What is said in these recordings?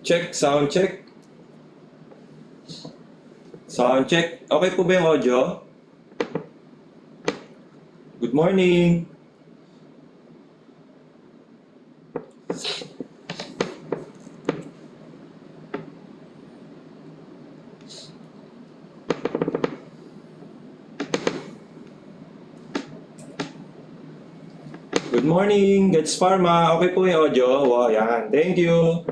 Check, sound check. Sound check. Okay po ba yung audio? Good morning. Good morning, Gets Pharma. Okay po yung audio? Wow, yan. Thank you.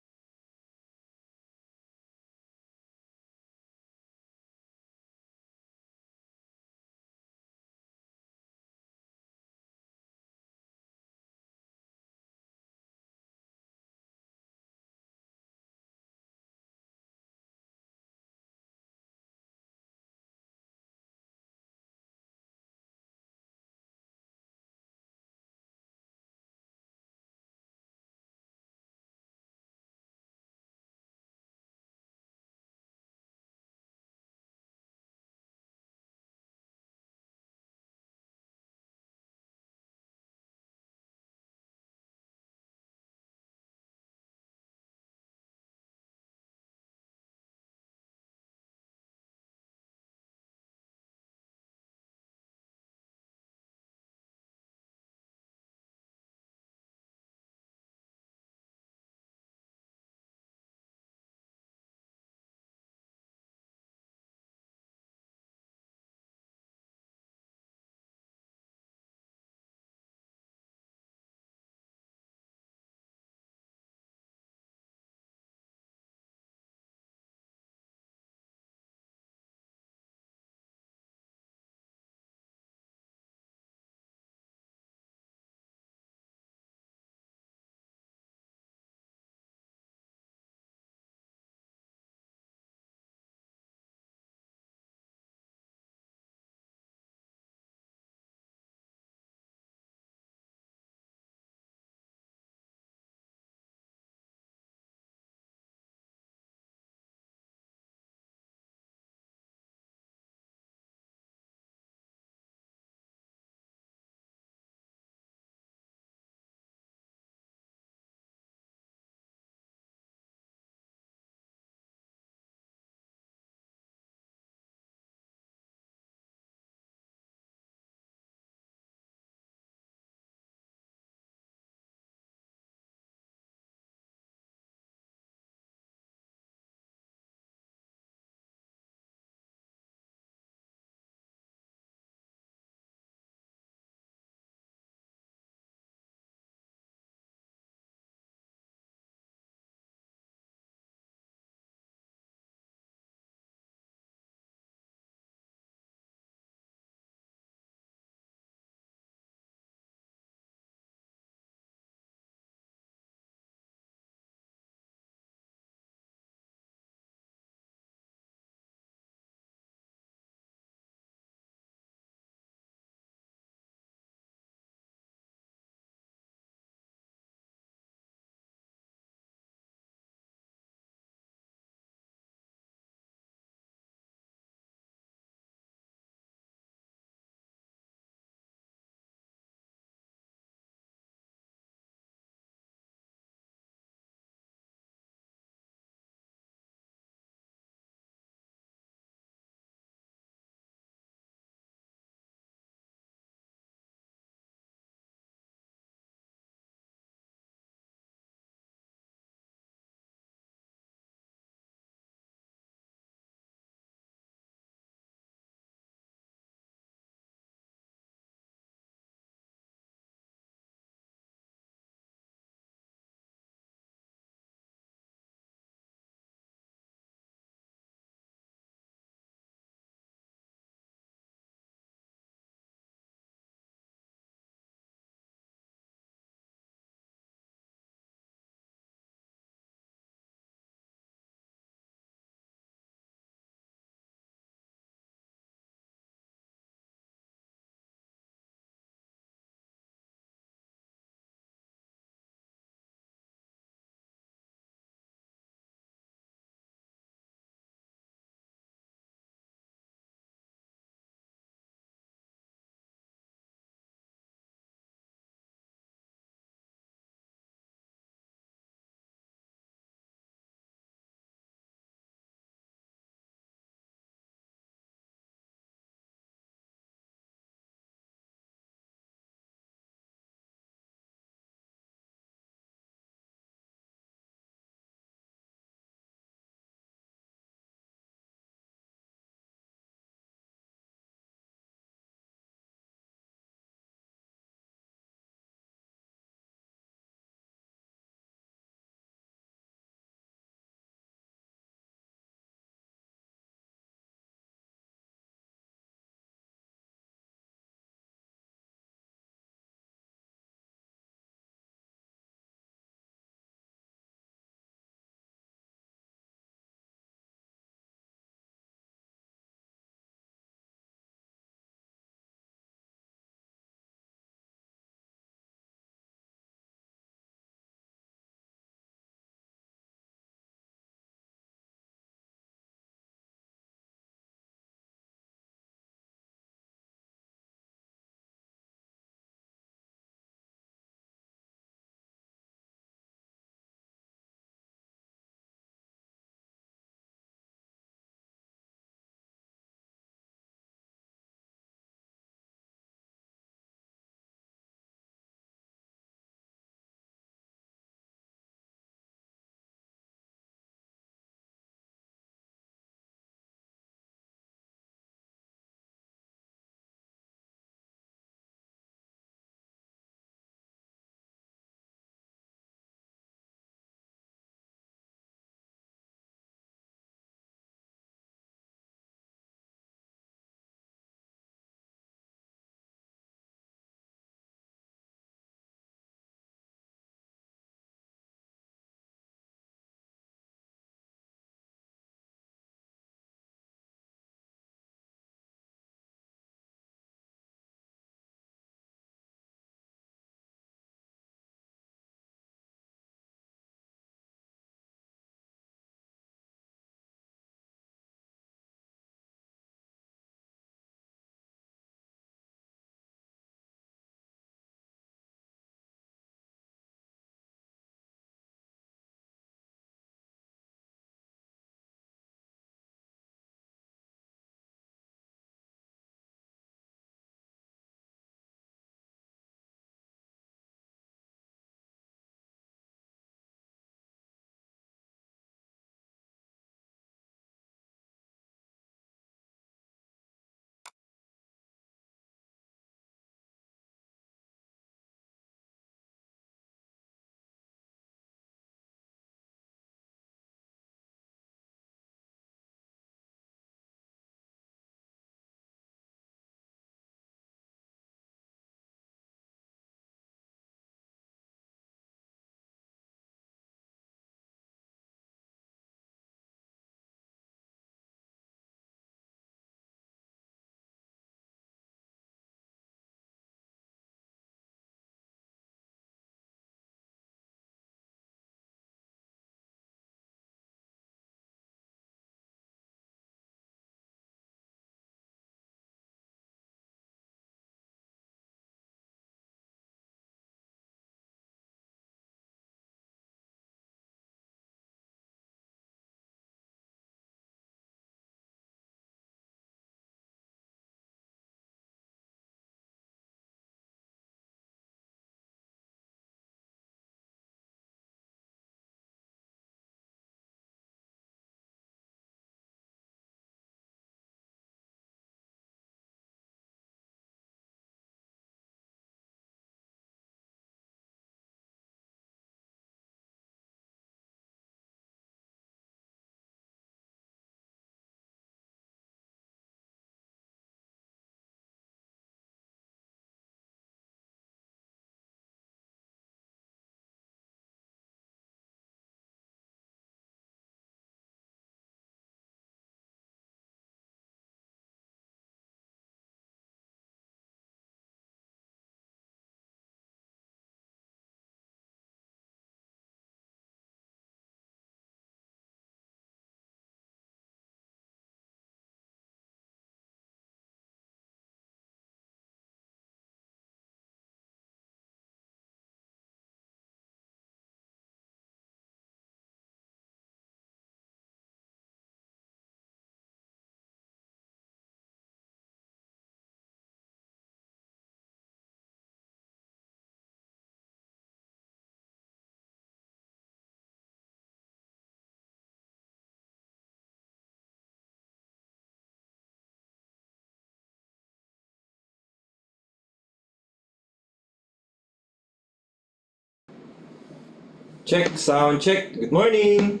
Check, sound check. Good morning.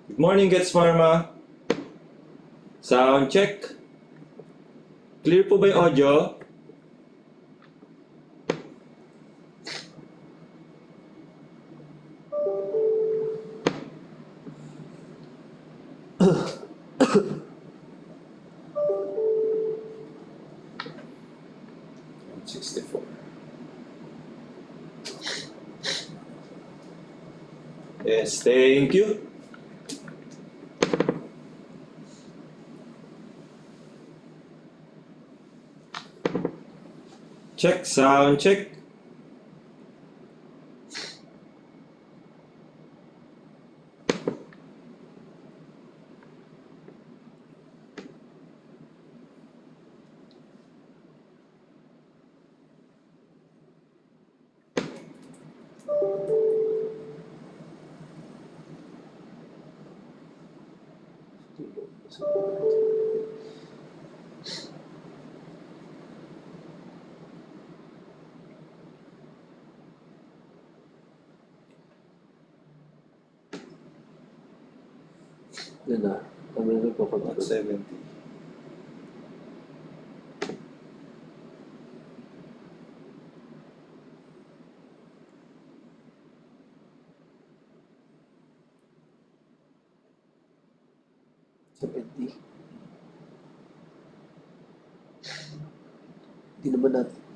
Good morning, Gets Pharma. Sound check. Clear po ba yung audio? $64. Yes, thank you. Check, sound check. Yan na. Kami na nagpapagod. 70. Hindi naman natin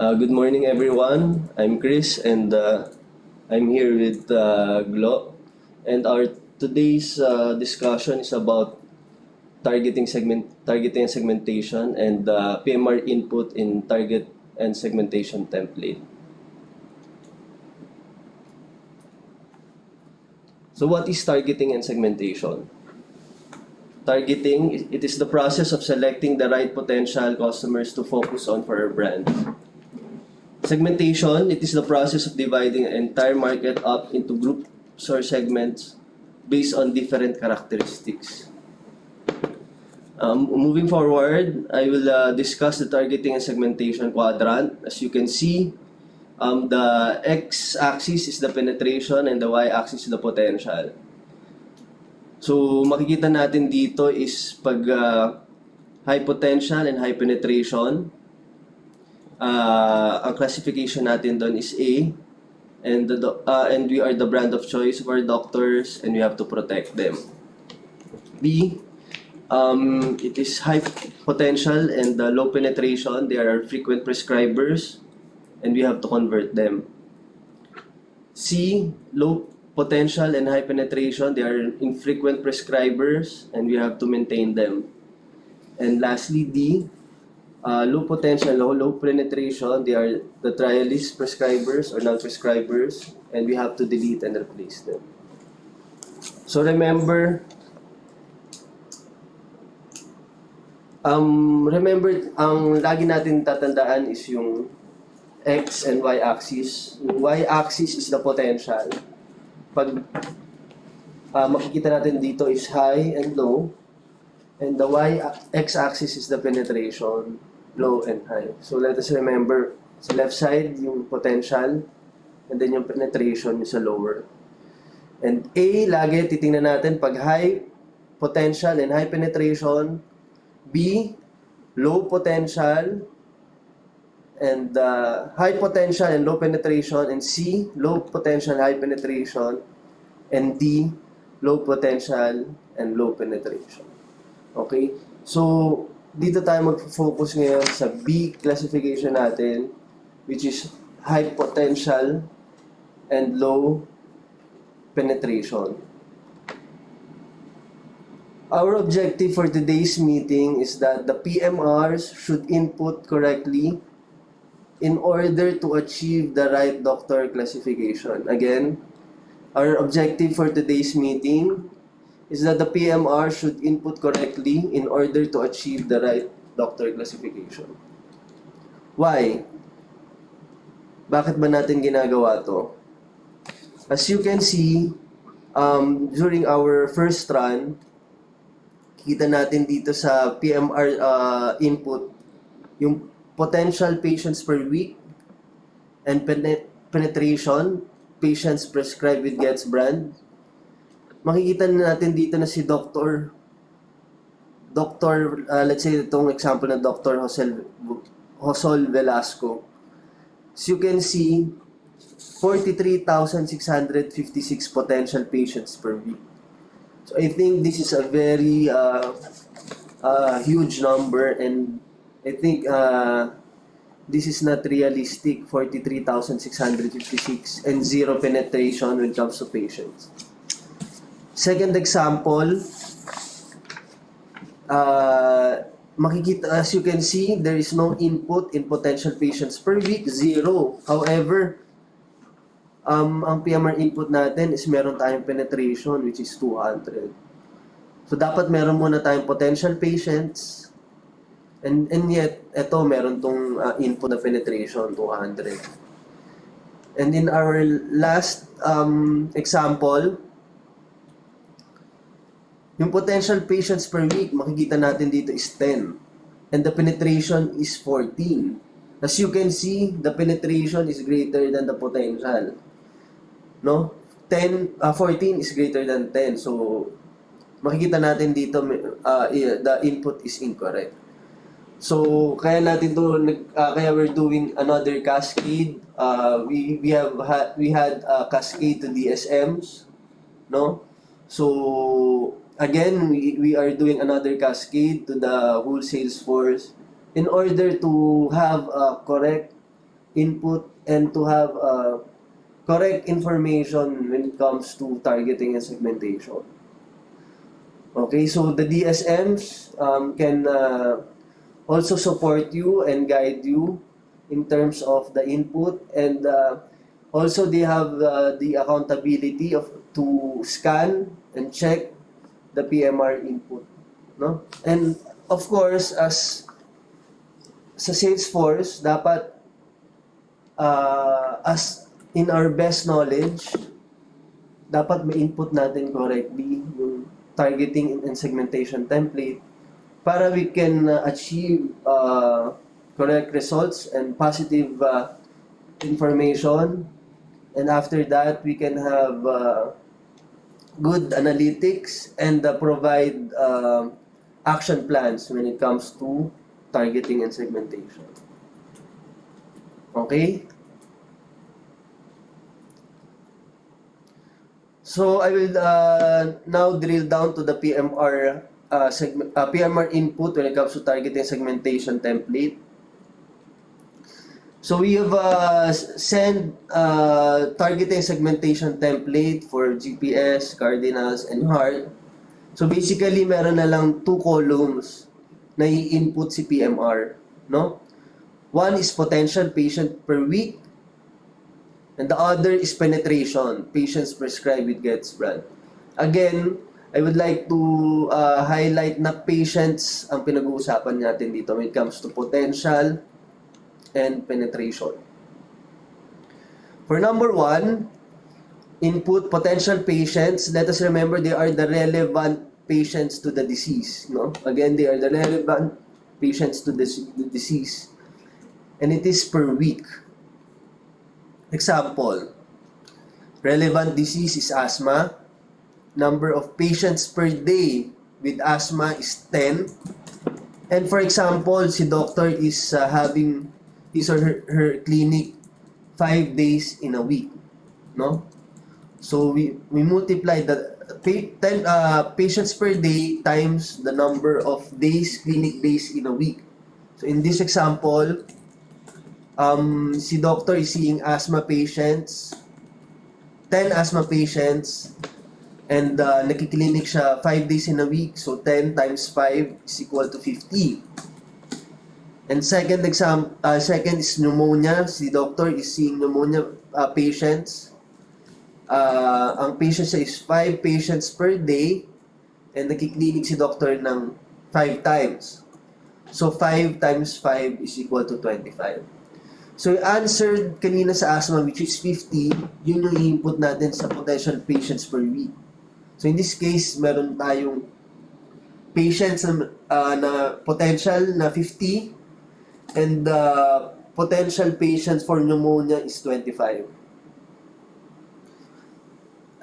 Good morning, everyone. I'm Chris, and I'm here with Glo. And our today's discussion is about targeting and segmentation, and PMR input in target and segmentation template. So, what is targeting and segmentation? Targeting, it is the process of selecting the right potential customers to focus on for a brand. Segmentation, it is the process of dividing an entire market up into groups or segments based on different characteristics. Moving forward, I will discuss the targeting and segmentation quadrant. As you can see, the x-axis is the penetration and the y-axis is the potential. So makikita natin dito is pag high potential and high penetration, ang classification natin doon is A, and we are the brand of choice for doctors and we have to protect them. B, it is high potential and low penetration. They are frequent prescribers and we have to convert them. C, low potential and high penetration. They are infrequent prescribers and we have to maintain them. And lastly, D, low potential, low penetration. They are the trialist prescribers or non-prescribers and we have to delete and replace them. So remember, ang lagi natin tatandaan is yung X and Y axis. Yung Y axis is the potential. Pag makikita natin dito is high and low, and the X axis is the penetration, low and high. So let us remember, sa left side yung potential, and then yung penetration yung sa lower. And A, lagi titingnan natin pag high potential and high penetration. B, low potential and high potential and low penetration. And C, low potential, high penetration. And D, low potential and low penetration. Okay? So, dito tayo mag-focus ngayon sa B classification natin, which is high potential and low penetration. Our objective for today's meeting is that the PMRs should input correctly in order to achieve the right doctor classification. Again, our objective for today's meeting is that the PMR should input correctly in order to achieve the right doctor classification. Why? Bakit ba natin ginagawa to? As you can see, during our first run, kita natin dito sa PMR input yung potential patients per week and penetration, patients prescribed with Gets brand. Makikita natin dito na si Dr. Let's say itong example na Dr. Josol Velasco. As you can see, 43,656 potential patients per week. So I think this is a very huge number, and I think this is not realistic, 43,656 and zero penetration when it comes to patients. Second example, makikita, as you can see, there is no input in potential patients per week, zero. However, ang PMR input natin is meron tayong penetration which is 200. So dapat meron muna tayong potential patients and yet eto meron tong input na penetration 200. And in our last example, yung potential patients per week makikita natin dito is 10 and the penetration is 14. As you can see, the penetration is greater than the potential. No? 14 is greater than 10. So, makikita natin dito the input is incorrect. So, kaya we're doing another cascade. We had cascade to DSMs, no? So, again, we are doing another cascade to the whole sales force in order to have a correct input and to have correct information when it comes to targeting and segmentation. Okay, so the DSMs can also support you and guide you in terms of the input, and also they have the accountability of to scan and check the PMR input, no? And of course, as sa Salesforce, dapat as in our best knowledge, dapat ma-input natin correctly yung targeting and segmentation template para we can achieve correct results and positive information, and after that we can have good analytics and provide action plans when it comes to targeting and segmentation. Okay? So I will now drill down to the PMR PMR input when it comes to targeting segmentation template. So we have sent targeting segmentation template for GPS, cardinals, and heart. So basically, meron na lang 2 columns na i-input si PMR, no? One is potential patient per week, and the other is penetration, patients prescribed with Getsbrand. Again, I would like to highlight na patients ang pinag-uusapan natin dito when it comes to potential and penetration. For number 1, input potential patients. Let us remember they are the relevant patients to the disease. No? Again, they are the relevant patients to the disease. And it is per week. Example, relevant disease is asthma. Number of patients per day with asthma is 10. And for example, si doctor is having his or her clinic 5 days in a week, no? So we multiply the 10 patients per day times the number of days, clinic days in a week. So in this example, si doctor is seeing asthma patients, 10 asthma patients, and nakiklinik siya 5 days in a week. So 10 times 5 is equal to 50. And second is pneumonia. Si doctor is seeing pneumonia patients. Ang patients is 5 patients per day, and nakiklinik si doctor ng 5 times. So 5 times 5 is equal to 25. So yung answer kanina sa asthma, which is 50, yun yung i-input natin sa potential patients per week. So in this case, meron tayong patients na potential na 50, and potential patients for pneumonia is 25.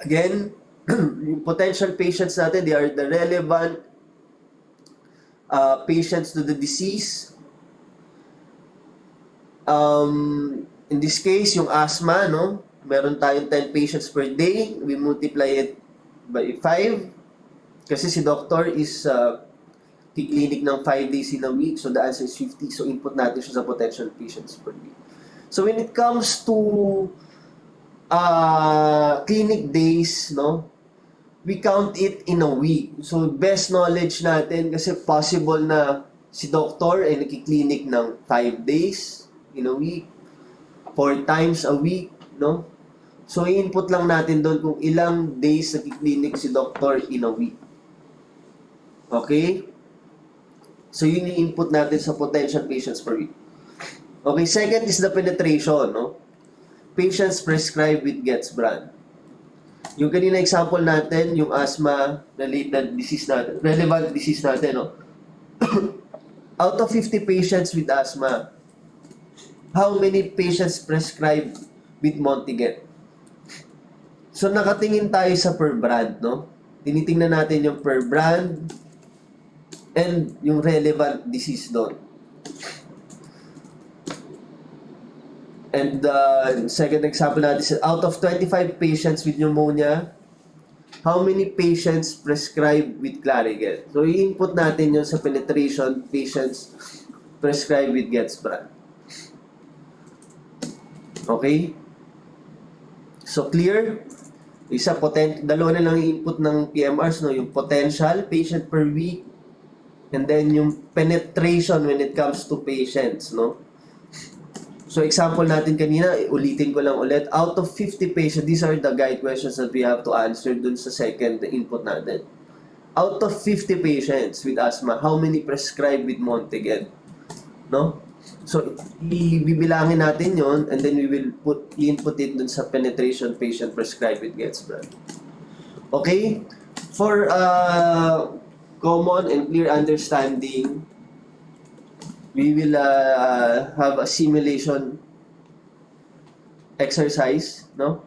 Again, yung potential patients natin, they are the relevant patients to the disease. In this case, yung asthma, no? Meron tayong 10 patients per day. We multiply it by 5. Kasi si doctor is kiklinik ng 5 days in a week. So the answer is 50. So input natin siya sa potential patients per week. So when it comes to clinic days, no? We count it in a week. So best knowledge natin kasi possible na si doctor ay nakiklinik ng 5 days in a week, 4 times a week, no? So i-input lang natin doon kung ilang days nakiklinik si doctor in a week. Okay? So yun yung input natin sa potential patients per week. Okay, second is the penetration, no? Patients prescribed with Getsbrand. Yung kanina example natin, yung asthma related disease natin, relevant disease natin, no? Out of 50 patients with asthma, how many patients prescribed with Montiget? So nakatingin tayo sa per brand, no? Tinitingnan natin yung per brand and yung relevant disease doon. And second example natin is out of 25 patients with pneumonia, how many patients prescribed with Clariget? So i-input natin yun sa penetration patients prescribed with Getsbrand. Okay? So, clear? Dalawa na lang yung input ng PMRs, no? Yung potential, patient per week, and then yung penetration when it comes to patients, no? So, example natin kanina, ulitin ko lang ulit. Out of 50 patients, these are the guide questions that we have to answer dun sa second input natin. Out of 50 patients with asthma, how many prescribed with Monteged? No? So, ibibilangin natin yon and then we will input it dun sa penetration patient prescribed with Getzbrand. Okay? For common and clear understanding, we will have a simulation exercise, no?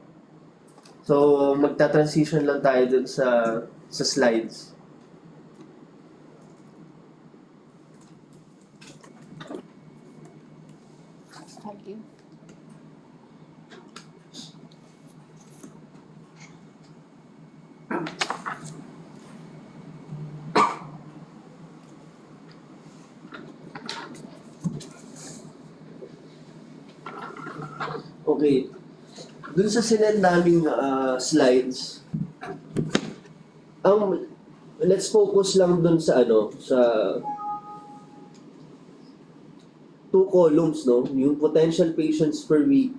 So, magta-transition lang tayo dun sa slides. Thank you. Okay. Dun sa sinend naming slides, let's focus lang dun sa sa two columns, no? Yung potential patients per week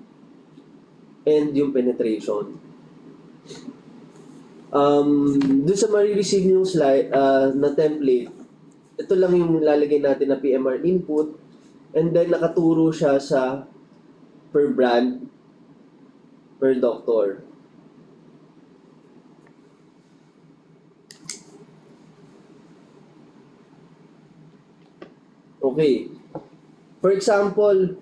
and yung penetration. Dun sa marireceive yung slide na template, ito lang yung lalagay natin na PMR input and then nakaturo siya sa per brand, per doctor. Okay. For example,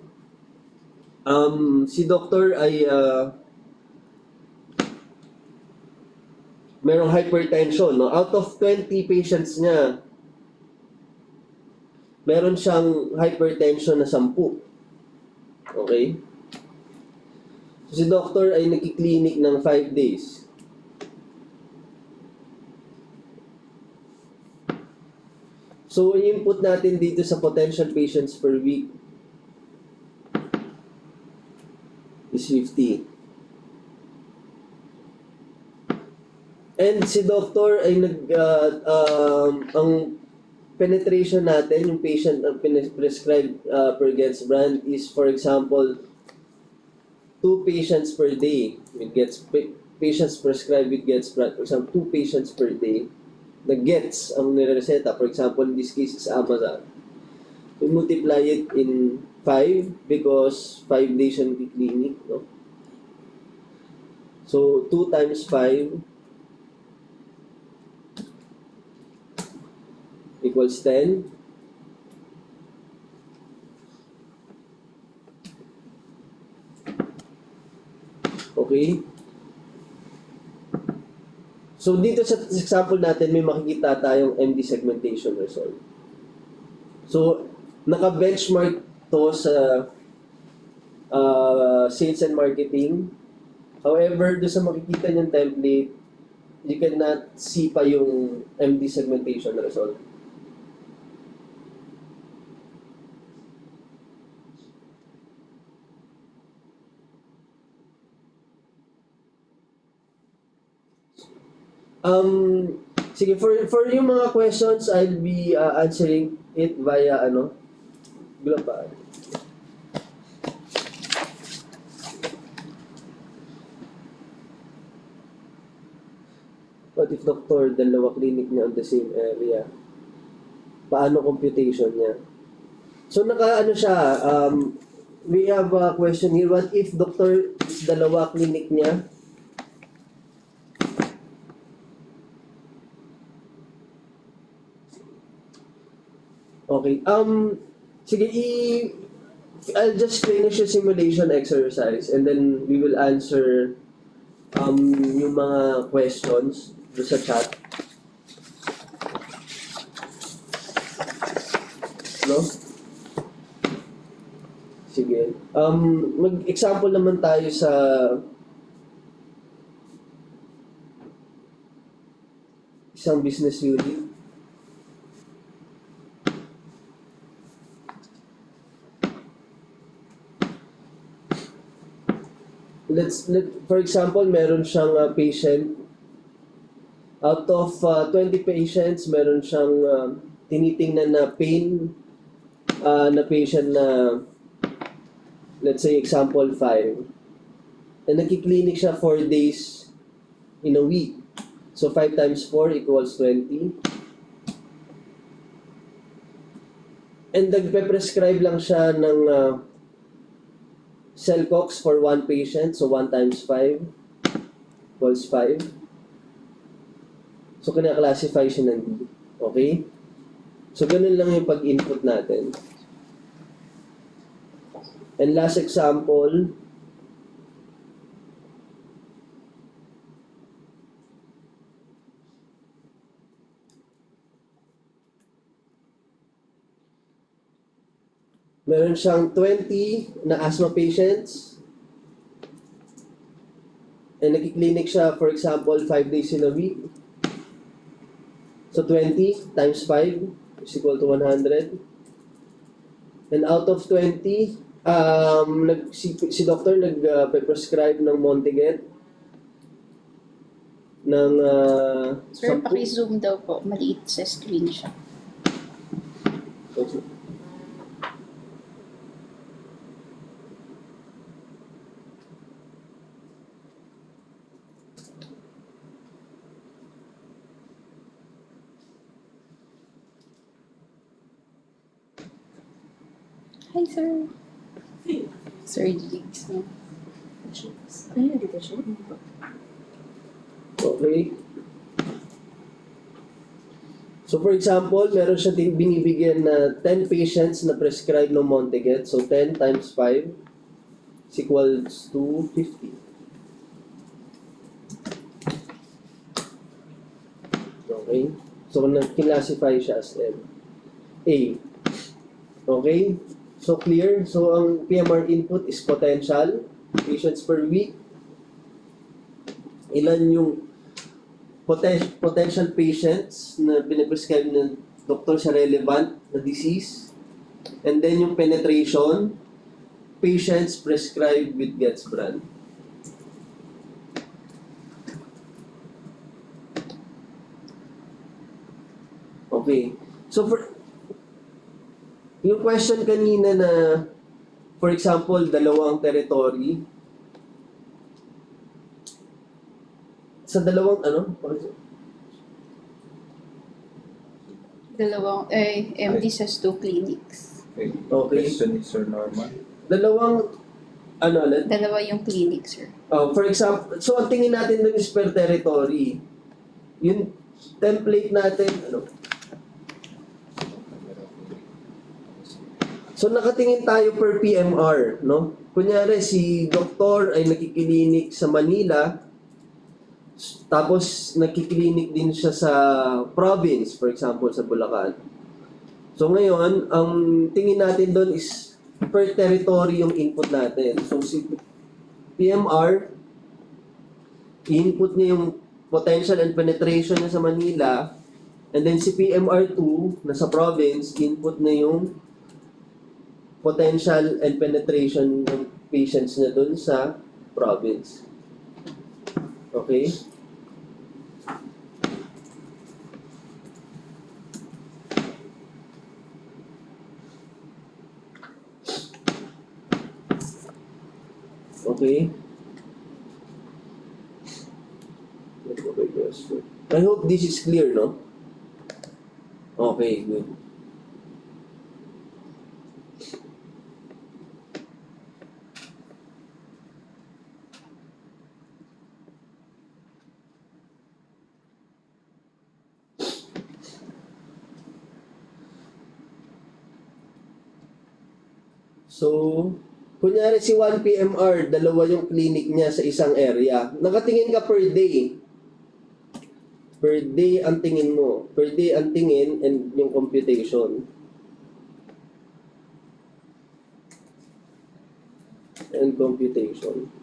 si doctor ay merong hypertension, no? Out of 20 patients niya, meron siyang hypertension na 10. Okay? So, si doctor ay nagki-clinic ng 5 days. So, i-input natin dito sa potential patients per week is 50. And si doctor ay ang penetration natin, yung patient ang prescribed per Getzbrand is, for example, 2 patients per day with patients prescribed with Getzbrand. For example, 2 patients per day na gets ang nireseta. For example, in this case is Amazon. We multiply it in 5 because 5 days siya nag-clinic, no? So, 2 times 5 equals 10. Okay? So, dito sa example natin, may makikita tayong MD segmentation result. So, naka-benchmark to sa sales and marketing. However, doon sa makikita niyang template, you cannot see pa yung MD segmentation result. Sige, for yung mga questions, I'll be answering it via global. What if doctor, dalawa clinic niya on the same area? Paano computation niya? So siya, we have a question here. What if doctor is dalawa clinic niya? Okay. Sige, I'll just finish the simulation exercise and then we will answer yung mga questions do sa chat. No? Sige. Mag-example naman tayo sa isang business unit. For example, meron siyang patient. Out of 20 patients, meron siyang tinitingnan na pain na patient na, let's say, example 5. And nagki-clinic siya 4 days in a week. So 5 times 4 equals 20. And nagpe-prescribe lang siya ng Cellcox for 1 patient. So 1 times 5 equals 5. So kina-classify siya ng D. Okay? So ganun lang yung pag-input natin. And last example, meron siyang 20 na asthma patients. And nagki-clinic siya, for example, 5 days in a week. So 20 times 5 is equal to 100. And out of 20, si doctor nag-prescribe ng Montiget ng Sir, paki-zoom daw po. Maliit sa screen siya. Okay. Hi, sir. Sir Jigs. Ayun, dito siya. Okay. So for example, meron siya din binibigyan na 10 patients na prescribe ng Montiget. So 10 times 5 is equals to 50. Okay. So nag-classify siya as M. A. Okay. So clear. So ang PMR input is potential. Patients per week. Ilan yung potential patients na pinaprescribe ng doktor sa relevant na disease. And then yung penetration, patients prescribed with Getz brand. Okay. So for yung question kanina na, for example, dalawang territory, sa dalawang Dalawang, MD says 2 clinics. Okay. Okay. Question is Sir Norman. Dalawang, ulit? Dalawa yung clinic, sir. For example, so ang tingin natin dun is per territory. Yung template natin, So nakatingin tayo per PMR, no? Kunyari si doktor ay nakikilinik sa Manila, tapos nakikilinik din siya sa province, for example sa Bulacan. So ngayon, ang tingin natin doon is per territory yung input natin. So si PMR, input niya yung potential and penetration niya sa Manila, and then si PMR2 na sa province, input niya yung potential and penetration ng patients na dun sa province. Okay? Okay? I hope this is clear, no? Okay, good. So, kunyari si 1 PMR, dalawa yung clinic niya sa isang area. Nakatingin ka per day. Per day ang tingin mo. Per day ang tingin and yung computation. And computation.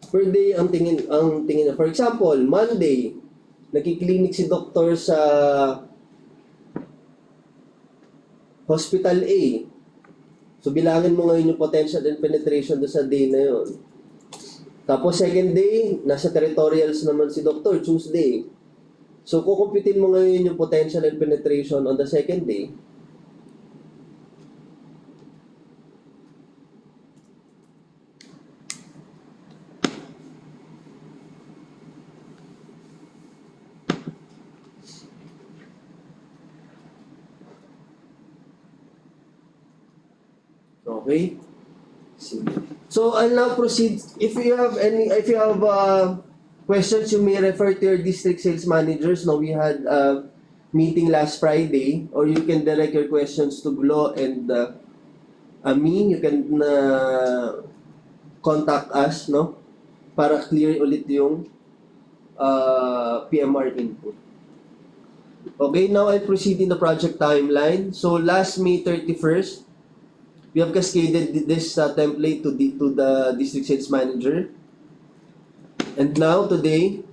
Per day ang tingin na. For example, Monday, nagki-clinic si doktor sa Hospital A. So bilangin mo ngayon yung potential and penetration do sa day na yon. Tapos second day, nasa territorials naman si doktor, Tuesday. So kukumpitin mo ngayon yung potential and penetration on the second day. Okay? So I'll now proceed. If you have questions, you may refer to your district sales managers. Now we had a meeting last Friday, or you can direct your questions to Glo and me. You can contact us, no? Para clear ulit yung PMR input. Okay, now I'll proceed in the project timeline. So last May 31st, we have cascaded this template to the district sales manager. And now, today,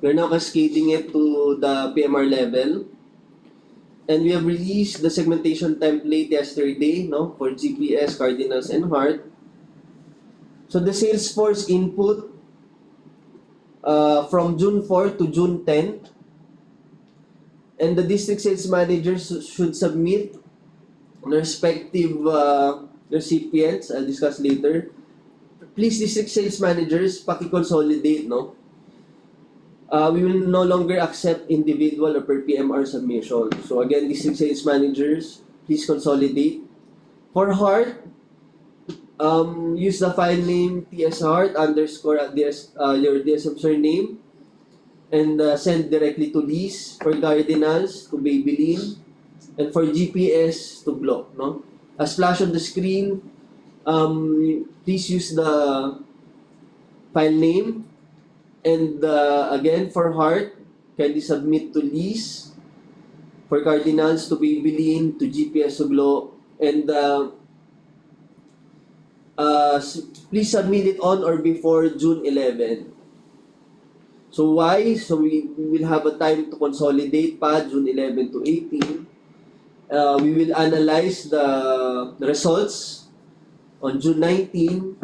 we're now cascading it to the PMR level. And we have released the segmentation template yesterday, no, for GPS, cardinals, and heart. So the Salesforce input from June 4 to June 10. And the district sales managers should submit the respective recipients. I'll discuss later. Please, district sales managers, paki-consolidate, no? We will no longer accept individual or per PMR submission. So again, district sales managers, please consolidate. For heart, use the file name tsheart underscore your DSM surname and send directly to Liz. For cardinals, to Babylin. And for GPS, to Block, no? As flash on the screen, please use the file name. And again, for heart, kindly submit to Liz. For cardinals, to Babylin, to GPS, to Glo. And please submit it on or before June 11. So why? So we will have a time to consolidate pa, June 11 to 18. We will analyze the results on June 19.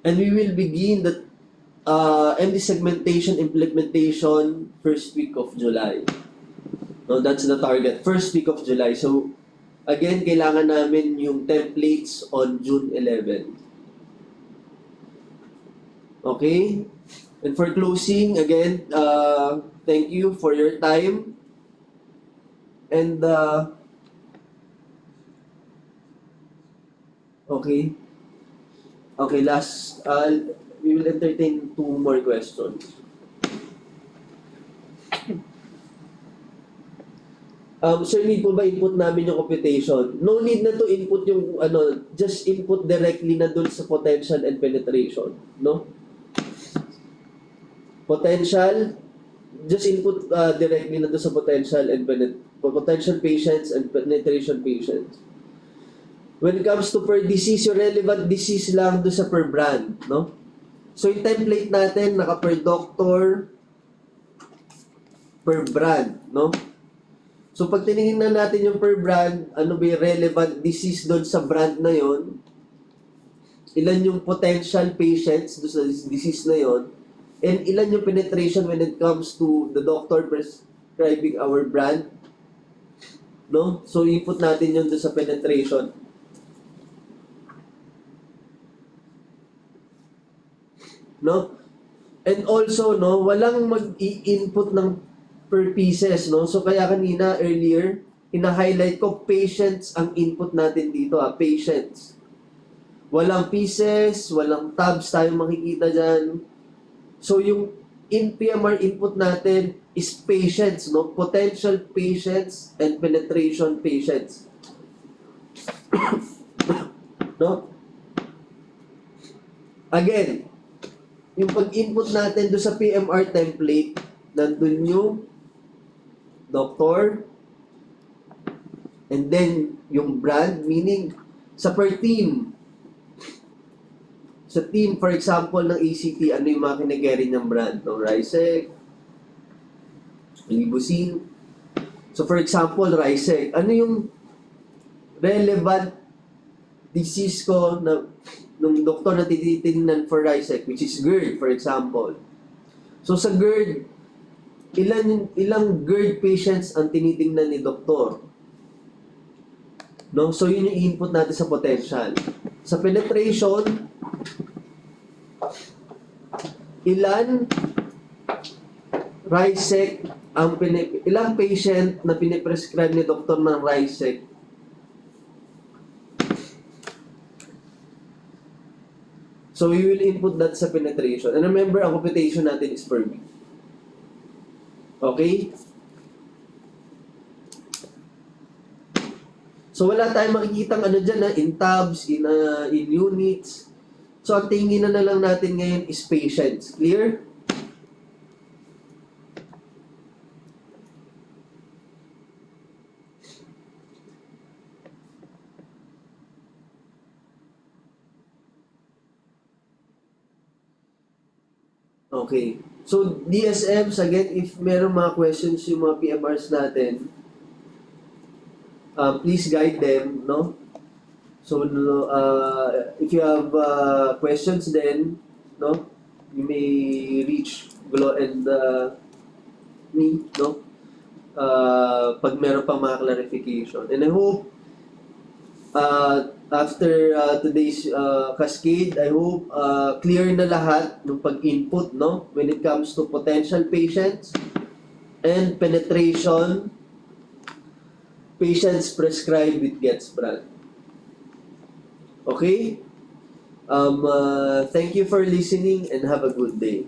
And we will begin the MD segmentation implementation first week of July. No, that's the target. First week of July. So, again, kailangan namin yung templates on June 11. Okay? And for closing, again, thank you for your time. And, okay. Okay, last, we will entertain 2 more questions. Sir, need po ba input namin yung computation? No need na to input yung just input directly na dun sa potential and penetration, no? Potential, just input directly na dun sa potential and potential patients and penetration patients. When it comes to per disease, yung relevant disease lang dun sa per brand, no? So yung template natin, naka per doctor, per brand, no? So pag tinignan na natin yung per brand, ano ba yung relevant disease doon sa brand na yon? Ilan yung potential patients doon sa disease na yon? And ilan yung penetration when it comes to the doctor prescribing our brand? No? So input natin yun doon sa penetration. No? And also, no, walang mag-i-input ng per pieces, no? So kaya kanina, earlier, ina-highlight ko, patients ang input natin dito, patients. Walang pieces, walang tabs tayong makikita dyan. So yung PMR input natin is patients, no? Potential patients and penetration patients. No? Again, yung pag-input natin do sa PMR template, nandun yung doctor, and then yung brand, meaning sa per team. sa team, for example, ng ACT, ano yung mga kinikerry ng brand? No? Rysec, Libusin. So, for example, Rysec, ano yung relevant disease ko na nung doktor na tititingnan for Rysec, which is GERD, for example. So, sa GERD, ilang GERD patients ang tinitingnan ni doktor? No? So, yun yung input natin sa potential. Sa penetration, ilan Rysec ilang patient na piniprescribe ni doktor ng Rysec? So, we will input that sa penetration. And remember, ang computation natin is per week. Okay? So, wala tayong makikitang ano dyan na in tabs, in units. So, ang tingin na lang natin ngayon is patients. Clear? Okay. So, DSMs, again, if meron mga questions yung mga PMRs natin, please guide them, no? So, if you have questions then, no? You may reach Glo and me, no? Pag meron pang mga clarification. And I hope after today's cascade, I hope clear na lahat ng pag-input, no? When it comes to potential patients and penetration, patients prescribed with Gets brand. Okay? Thank you for listening and have a good day.